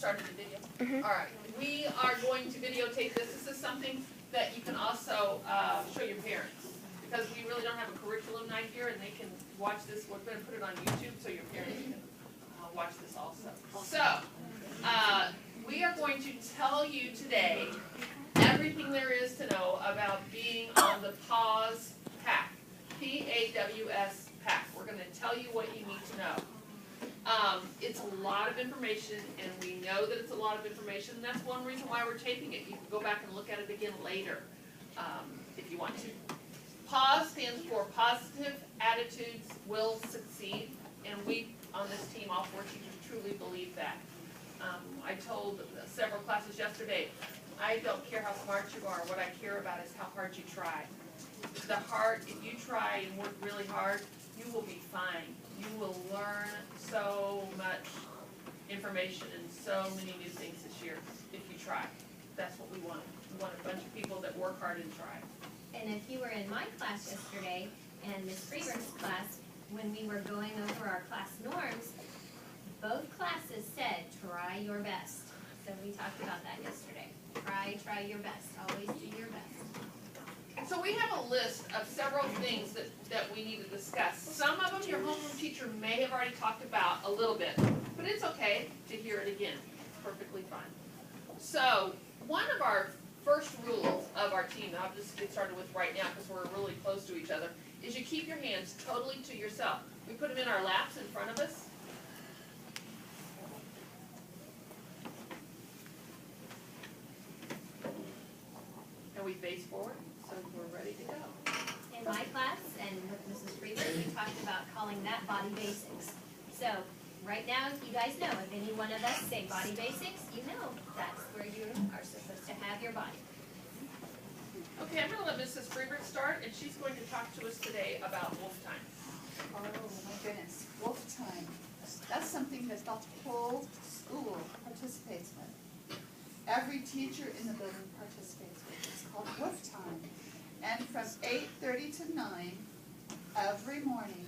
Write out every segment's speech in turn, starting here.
started the video? All right. We are going to videotape this. This is something that you can also show your parents, because we really don't have a curriculum night here, and they can watch this. We're going to put it on YouTube so your parents can watch this also. So, we are going to tell you today everything there is to know about being on the PAWS pack. P-A-W-S pack. We're going to tell you what you need to know. It's a lot of information, and we know that it's a lot of information, and that's one reason why we're taping it. You can go back and look at it again later if you want to. PAWS stands for Positive Attitudes Will Succeed, and we on this team, all 4 teachers, truly believe that. I told several classes yesterday, I don't care how smart you are, what I care about is how hard you try. If you try and work really hard, you will be fine. You will learn so much information and so many new things this year if you try. That's what we want. We want a bunch of people that work hard and try. And if you were in my class yesterday and Ms. Freeberg's class, when we were going over our class norms, both classes said, try your best. So we talked about that yesterday. Try your best. Always do your best. So we have a list of several things that we need to discuss. Some of them your homeroom teacher may have already talked about a little bit, but it's okay to hear it again. It's perfectly fine. So one of our first rules of our team, that I'll just get started with right now because we're really close to each other, is you keep your hands totally to yourself. We put them in our laps in front of us. And we face forward. So we're ready to go. In my class and with Mrs. Freeberg, we talked about calling that body basics. So right now, you guys know, if any one of us say body basics, you know that's where you are supposed to have your body. Okay, I'm going to let Mrs. Freeberg start, and she's going to talk to us today about wolf time. Oh my goodness, wolf time. That's something that the whole school participates with. Every teacher in the building participates with. It's called wolf time. And from 8:30 to 9 every morning,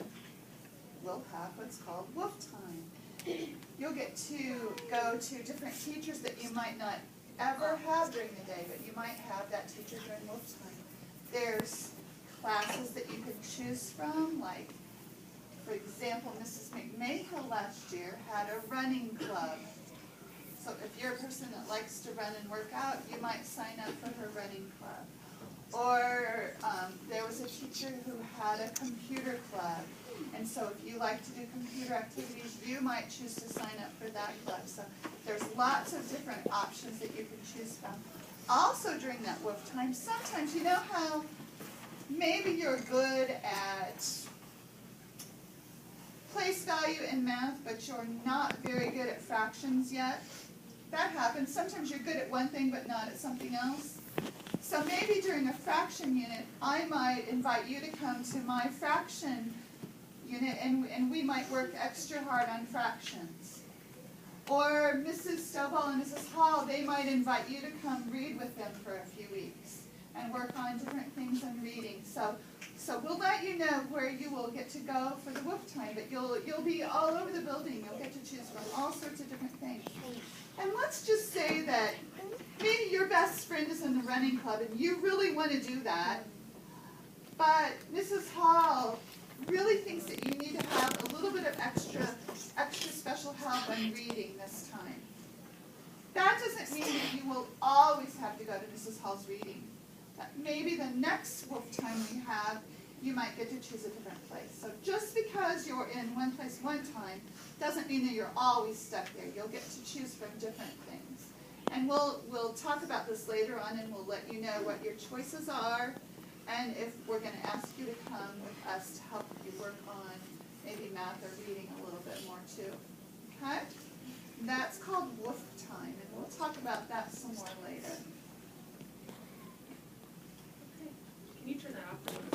we'll have what's called wolf time. You'll get to go to different teachers that you might not ever have during the day, but you might have that teacher during wolf time. There's classes that you can choose from, like, for example, Mrs. McMahill last year had a running club. So if you're a person that likes to run and work out, you might sign up for her running club. Or there was a teacher who had a computer club. And so if you like to do computer activities, you might choose to sign up for that club. So there's lots of different options that you can choose from. Also during that wolf time, sometimes you know how maybe you're good at place value in math, but you're not very good at fractions yet. That happens. Sometimes you're good at one thing but not at something else. So maybe during a fraction unit, I might invite you to come to my fraction unit, and we might work extra hard on fractions. Or Mrs. Stovall and Mrs. Hall, they might invite you to come read with them for a few weeks and work on different things in reading. So we'll let you know where you will get to go for the wolf time, but you'll be all over the building. You'll get to choose from all sorts of different things. And let's just say that maybe your best friend is in the running club and you really want to do that, but Mrs. Hall really thinks that you need to have a little bit of extra special help on reading this time. That doesn't mean that you will always have to go to Mrs. Hall's reading. Maybe the next wolf time we have, you might get to choose a different place. So just because you're in one place one time doesn't mean that you're always stuck there. You'll get to choose from different things. And we'll talk about this later on, and we'll let you know what your choices are, and if we're going to ask you to come with us to help you work on maybe math or reading a little bit more too. Okay? That's called wolf time, and we'll talk about that some more later. Okay. Can you turn that off?